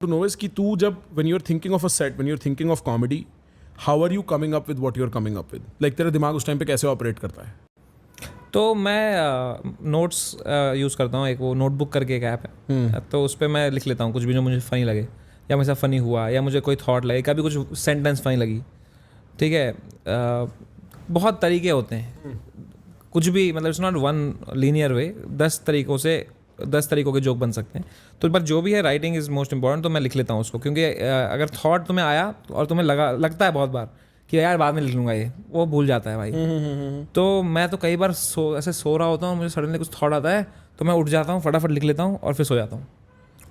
to know is कि तू जब when you're thinking of a set, when you're thinking of comedy, how are you coming up with what you're coming up with? Like तेरा दिमाग उस time पे कैसे operate करता है? तो मैं नोट्स यूज़ करता हूँ, एक वो नोटबुक करके एक ऐप है, तो उस पर मैं लिख लेता हूँ कुछ भी जो मुझे फ़नी लगे, या मेरे साथ फ़नी हुआ, या मुझे कोई थॉट लगे, कभी कुछ सेंटेंस फ़नी लगी, ठीक है। बहुत तरीके होते हैं, कुछ भी, मतलब इट्स नॉट वन लीनियर वे, 10 तरीकों के जोक बन सकते हैं। तो बट जो भी है, राइटिंग इज़ मोस्ट इंपॉर्टेंट, तो मैं लिख लेता हूँ उसको, क्योंकि अगर थॉट तुम्हें आया और तुम्हें लगता है बहुत बार कि यार बाद में लिख लूँगा, ये वो भूल जाता है भाई। तो मैं तो कई बार ऐसे सो रहा होता हूँ, मुझे सडनली कुछ थॉट आता है, तो मैं उठ जाता हूँ, फटाफट लिख लेता हूँ और फिर सो जाता हूँ।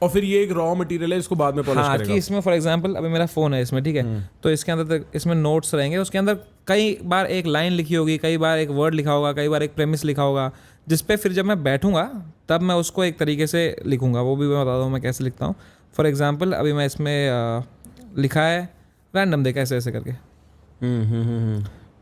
और फिर ये एक रॉ मटेरियल है, इसको बाद में पॉलिश करेगा। कि इसमें फॉर एग्जांपल अभी मेरा फ़ोन है इसमें, ठीक है, तो इसके अंदर इसमें नोट्स रहेंगे, उसके अंदर कई बार एक लाइन लिखी होगी, कई बार एक वर्ड लिखा होगा, कई बार एक प्रेमिस लिखा होगा, जिस पे फिर जब मैं बैठूंगा तब मैं उसको एक तरीके से लिखूंगा। वो भी मैं बताता हूँ मैं कैसे लिखता हूँ। फॉर एग्जांपल अभी मैं इसमें लिखा है रैंडम, देखा ऐसे ऐसे करके,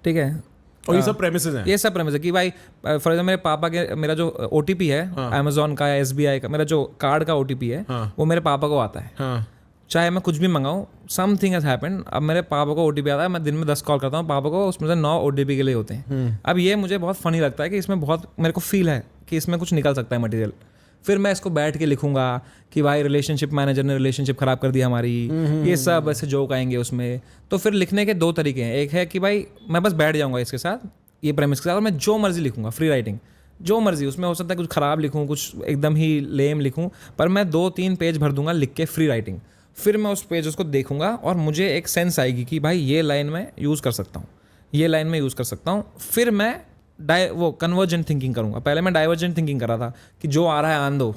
ठीक है, और ये सब प्रेमिसेस हैं। ये सब प्रेमिस है कि भाई फॉर एग्जाम्पल मेरे पापा के, मेरा जो OTP है अमेजोन का या SBI का, मेरा जो कार्ड का OTP है, वो मेरे पापा को आता है। चाहे मैं कुछ भी मंगाऊँ, समथिंग हैज हैपेंड, अब मेरे पापा को OTP आता है, मैं दिन में 10 कॉल करता हूँ पापा को, उसमें से 9 OTP के लिए होते हैं। अब ये मुझे बहुत फनी लगता है कि इसमें बहुत मेरे को फील है कि इसमें कुछ निकल सकता है मटेरियल। फिर मैं इसको बैठ के लिखूंगा कि भाई रिलेशनशिप मैनेजर ने रिलेशनशिप ख़राब कर दिया हमारी, ये सब ऐसे जोक आएंगे उसमें। तो फिर लिखने के 2 तरीके हैं, एक है कि भाई मैं बस बैठ जाऊँगा इसके साथ, ये प्रेमिस के साथ, और मैं जो मर्जी लिखूंगा, फ्री राइटिंग जो मर्जी। उसमें हो सकता है कुछ ख़राब लिखूँ, कुछ एकदम ही लेम लिखूँ, पर मैं 2-3 पेज भर दूंगा लिख के, फ्री राइटिंग। फिर मैं उस पेज उसको देखूंगा और मुझे एक सेंस आएगी कि भाई ये लाइन मैं यूज़ कर सकता हूँ, ये लाइन में यूज़ कर सकता हूँ। फिर मैं वो कन्वर्जेंट थिंकिंग करूँगा। पहले मैं डाइवर्जेंट थिंकिंग कर रहा था कि जो आ रहा है आन दो,